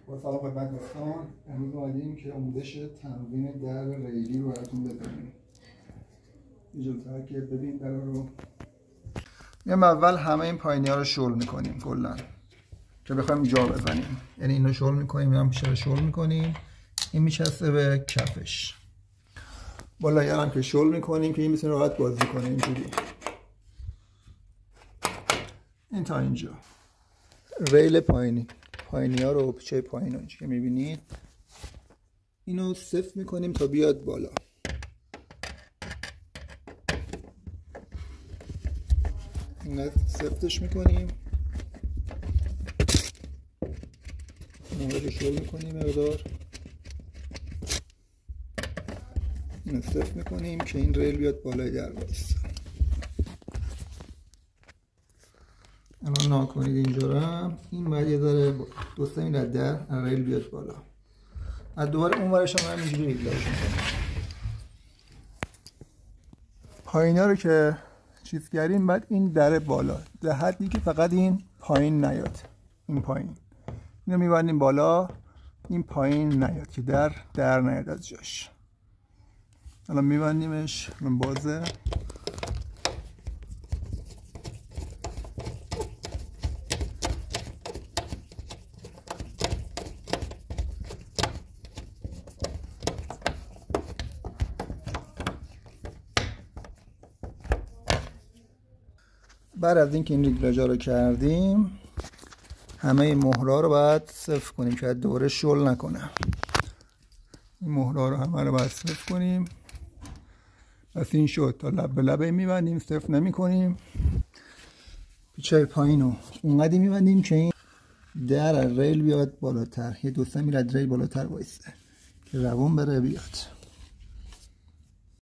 با سلام خدمت دوستان، امروز اومدیم که آموزش تنظیم در ریلی رو براتون بزنیم. اجازه که ببین در رو میام اول همه این پایینی ها رو شل میکنیم کلا که بخوایم جا بزنیم. یعنی اینو شل میکنیم، اینم میشه شل میکنیم، این میچسبه به کفش. بالایی هم که شل میکنیم که این بتونه راحت بازی کنه. اینجوری این تا اینجا ریل پایینی ها رو پیچه پایین رو که میبینید اینو صفر میکنیم تا بیاد بالا. اینو صفتش میکنیم، موردش شل میکنیم مقدار، اینو صفر میکنیم که این ریل بیاد بالای در وایسه. الان ناکنید اینجا رو، این باید یه ذره 2-3 میل در ریل بیاد بالا. از دوباره اون ورش هم همینجوری ریگلاژ میکنیم. پایینا رو که چیز کردیم بعد این در بالا در حدی که فقط این پایین نیاد. این پایین اینو میبندیم بالا، این پایین نیاد که در نیاد از جاش. الان میبندیمش، من بازه. بعد از اینکه این ریگلاژا رو کردیم همه این مهرها رو باید صفر کنیم که دوره شل نکنه. این مهرها رو همه رو باید صفر کنیم. پس این شد، تا لب به لب میبندیم، صفر نمی کنیم. پیچه پایین رو اونقدی میبندیم که این در ریل بیاد بالاتر، یه 2-3 میل ریل بالاتر وایسته که روون بره بیاد.